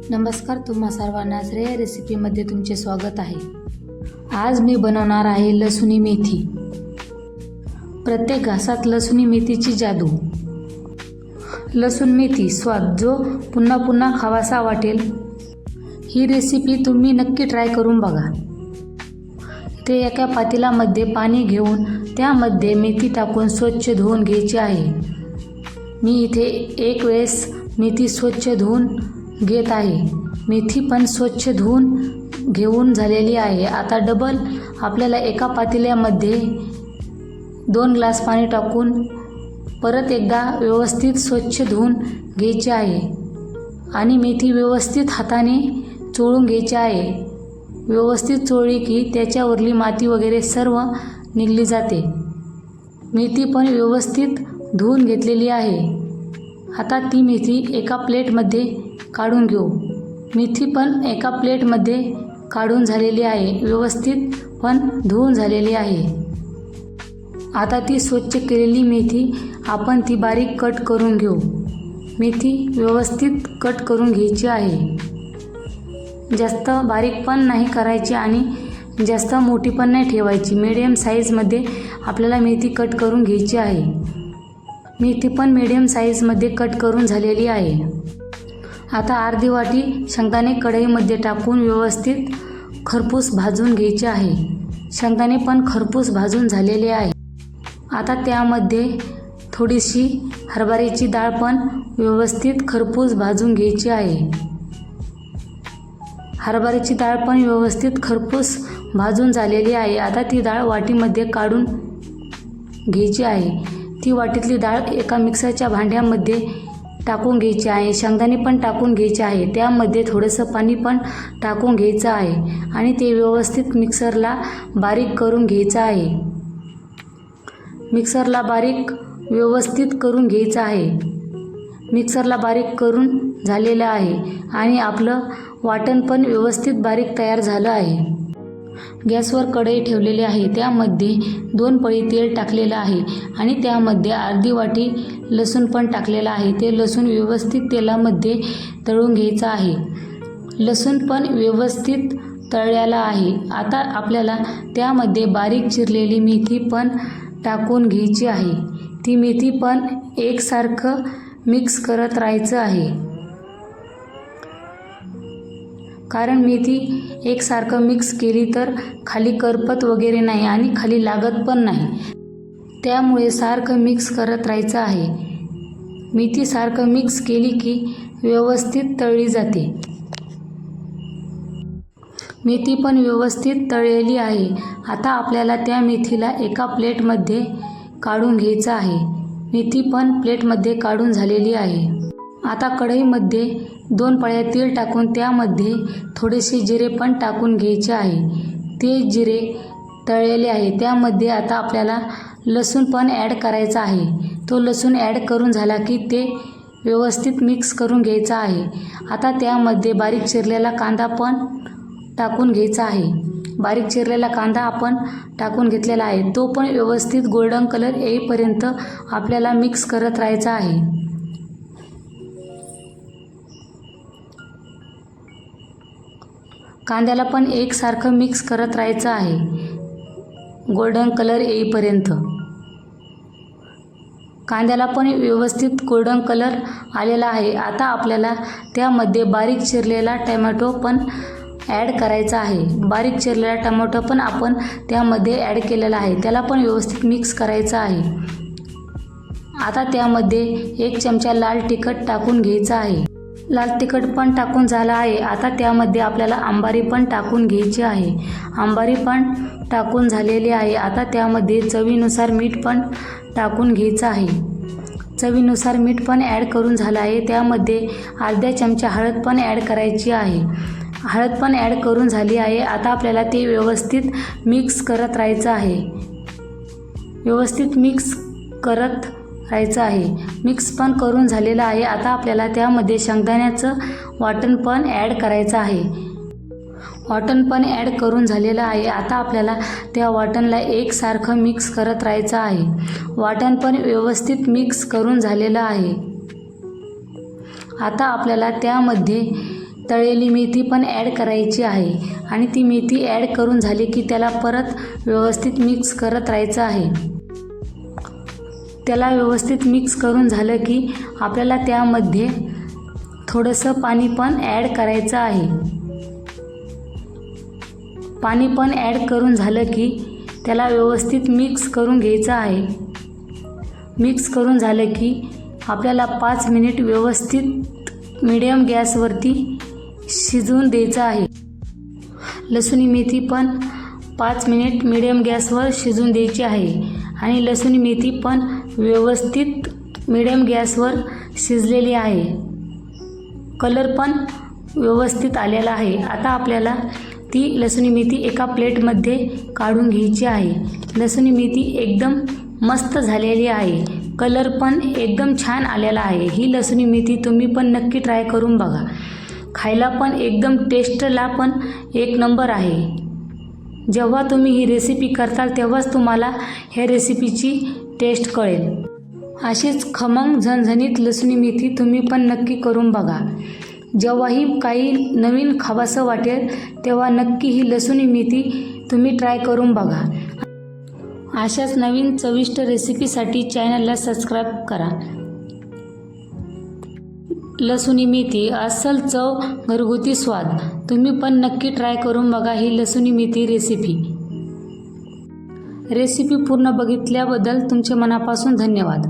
नमस्कार, तुम्हा सर्वांना श्रेय रेसिपीमध्ये तुमचे स्वागत आहे। आज मी बनवणार आहे लसुणी मेथी। प्रत्येक घासात लसुणी मेथीची जादू। लसूण मेथी स्वाद जो पुन्हा पुन्हा खावासा वाटेल। ही रेसिपी तुम्ही नक्की ट्राय करून बघा। ते एका पातेल्यामध्ये पाणी घेऊन त्यामध्ये मेथी टाकून स्वच्छ धुवून घ्यायची आहे। मी इथे एक वेळेस मेथी स्वच्छ धुवून घेत आहे। मेथी पण स्वच्छ धुवून घेऊन झालेली आहे। आता डबल आपल्याला एका पातेल्यामध्ये 2 ग्लास पाणी टाकून परत एकदा व्यवस्थित स्वच्छ धुवून घ्यायचे आहे आणि मेथी व्यवस्थित हाताने चोळून घ्यायची आहे। व्यवस्थित चोळली की त्याच्यावरली माती वगैरे सर्व निघली जाते। मेथी पण व्यवस्थित धुवून घेतलेली आहे। आता ती मेथी एका प्लेटमध्ये काढून घेऊ। मेथी पण एका प्लेटमध्ये काढून झालेली आहे। व्यवस्थित पण धुवून झालेली आहे। आता ती स्वच्छ केलेली मेथी आपण ती बारीक कट करून घेऊ। मेथी व्यवस्थित कट करून घ्यायची आहे। जास्त बारीक पण नाही करायची आणि जास्त मोठी पण नाही ठेवायची। मीडियम साईजमध्ये आपल्याला मेथी कट करून घ्यायची आहे। मेथी पण मीडियम साईजमध्ये कट करून झालेली आहे। आता अर्धी वाटी शेंगदाणे कढईमध्ये टाकून व्यवस्थित खरपूस भाजून घ्यायचे आहे। शेंगदाणे पण खरपूस भाजून झालेले आहे। आता त्यामध्ये थोडीशी हरभऱ्याची डाळ पण व्यवस्थित खरपूस भाजून घ्यायची आहे। हरभऱ्याची डाळ पण व्यवस्थित खरपूस भाजून झालेली आहे। आता ती डाळ वाटीमध्ये काढून घ्यायची आहे। ती वाटीतली डाळ एका मिक्सरच्या भांड्यामध्ये टाकून घ्यायची आहे। शेंगदाणे पण टाकून घ्यायचे आहे। त्यामध्ये थोडंसं पाणी पण टाकून घ्यायचं आहे आणि ते व्यवस्थित मिक्सरला बारीक करून घ्यायचं आहे। मिक्सरला बारीक व्यवस्थित करून घ्यायचं आहे। मिक्सरला बारीक करून झालेलं आहे आणि आपलं वाटण पण व्यवस्थित बारीक तयार झालं आहे। गॅसवर कढई ठेवलेली आहे। त्यामध्ये 2 पळी तेल टाकलेलं आहे आणि त्यामध्ये अर्धी वाटी लसूण पण टाकलेला आहे। ते लसूण व्यवस्थित तेलामध्ये तळून घ्यायचं आहे। लसूण पण व्यवस्थित तळलेला आहे। आता आपल्याला त्यामध्ये बारीक चिरलेली मेथी पण टाकून घ्यायची आहे। ती मेथी पण एकसारखं मिक्स करत राहायचं आहे, कारण मेथी एकसारखं मिक्स केली तर खाली करपत वगैरे नाही आणि खाली लागत पण नाही। त्यामुळे सारखं मिक्स करत राहायचं आहे। मेथी सारखं मिक्स केली की व्यवस्थित तळली जाते। मेथी पण व्यवस्थित तळलेली आहे। आता आपल्याला त्या मेथीला एका प्लेटमध्ये काढून घ्यायचं आहे। मेथी पण प्लेटमध्ये काढून झालेली आहे। आता कढईमध्ये 2 पळ्या तेल टाकून त्यामध्ये थोडेसे जिरे पण टाकून घ्यायचे आहे। ते जिरे तळलेले आहे। त्यामध्ये आता आपल्याला लसूण पण ॲड करायचा आहे। तो लसूण ॲड करून झाला की ते व्यवस्थित मिक्स करून घ्यायचा आहे। आता त्यामध्ये बारीक चिरलेला कांदा पण टाकून घ्यायचा आहे। बारीक चिरलेला कांदा आपण टाकून घेतलेला आहे। तो पण व्यवस्थित गोल्डन कलर येईपर्यंत आपल्याला मिक्स करत राहायचा आहे। कांद्याला पण एकसारखं मिक्स करत राहायचं आहे गोल्डन कलर येईपर्यंत। कांद्याला पण व्यवस्थित गोल्डन कलर आलेला आहे। आता आपल्याला त्यामध्ये बारीक चिरलेला टोमॅटो पण ॲड करायचा आहे। बारीक चिरलेला टोमॅटो पण आपण त्यामध्ये ॲड केलेला आहे। त्याला पण व्यवस्थित मिक्स करायचं आहे। आता त्यामध्ये 1 चमचा लाल तिखट टाकून घ्यायचं आहे। लाल तिखट पण टाकून झालं आहे। आता त्यामध्ये आपल्याला अंबारी पण टाकून घ्यायची आहे। अंबारी पण टाकून झालेली आहे। आता त्यामध्ये चवीनुसार मीठ पण टाकून घ्यायचं आहे। चवीनुसार मीठ पण ॲड करून झालं आहे। त्यामध्ये अर्धा चमचा हळद पण ॲड करायची आहे। हळद पण ॲड करून झाली आहे। आता आपल्याला ते व्यवस्थित मिक्स करत राहायचं आहे। व्यवस्थित मिक्स करत राहायचं आहे। मिक्स पण करून झालेलं आहे। आता आपल्याला त्यामध्ये शेंगदाण्याचं वाटण पण ॲड करायचं आहे। वाटण पण ॲड करून झालेलं आहे। आता आपल्याला त्या वाटणला एकसारखं मिक्स करत राहायचं आहे। वाटण पण व्यवस्थित मिक्स करून झालेलं आहे। आता आपल्याला त्यामध्ये तळलेली मेथी पण ॲड करायची आहे आणि ती मेथी ॲड करून झाली की त्याला परत व्यवस्थित मिक्स करत राहायचं आहे. त्याला व्यवस्थित मिक्स करून झालं की आपल्याला त्यामध्ये थोडंसं पाणी पण ॲड करायचं आहे. पाणी पण ॲड करून झालं की त्याला व्यवस्थित मिक्स करून घ्यायचं आहे. मिक्स करून झालं की आपल्याला 5 मिनिट व्यवस्थित मीडियम गॅसवरती शिजवून द्यायचं आहे. लसूणी मेथी पण 5 मिनिट मीडियम गॅसवर शिजवून द्यायची आहे आणि लसूणी मेथी पण व्यवस्थित मीडियम गॅसवर शिजलेली आहे. कलर पण व्यवस्थित आलेला आहे. आता आपल्याला ती लसूणी मेथी एका प्लेटमध्ये काढून घ्यायची आहे. लसूणी मेथी एकदम मस्त झालेली आहे. कलर पण एकदम छान आलेला आहे. ही लसूणी मेथी तुम्ही पण नक्की ट्राय करून बघा. खायला पण एकदम टेस्टला पण एक नंबर आहे. जेव्हा तुम्ही ही रेसिपी करताल तेव्हाच तुम्हाला ह्या रेसिपीची टेस्ट कळेल. अशीच खमंग झणझणीत लसूणी मेथी तुम्ही पण नक्की करून बघा. जेव्हाही काही नवीन खावंसं वाटेल तेव्हा नक्की ही लसूणी मेथी तुम्ही ट्राय करून बघा. अशाच नवीन चविष्ट रेसिपीसाठी चॅनलला सबस्क्राईब करा. लसूणी मेथी अस्सल चव, घरगुती स्वाद. तुम्ही पण नक्की ट्राय करून बघा ही लसूणी मेथी रेसिपी. रेसिपी पूर्ण बघितल्याबद्दल तुमचे मनापासून धन्यवाद.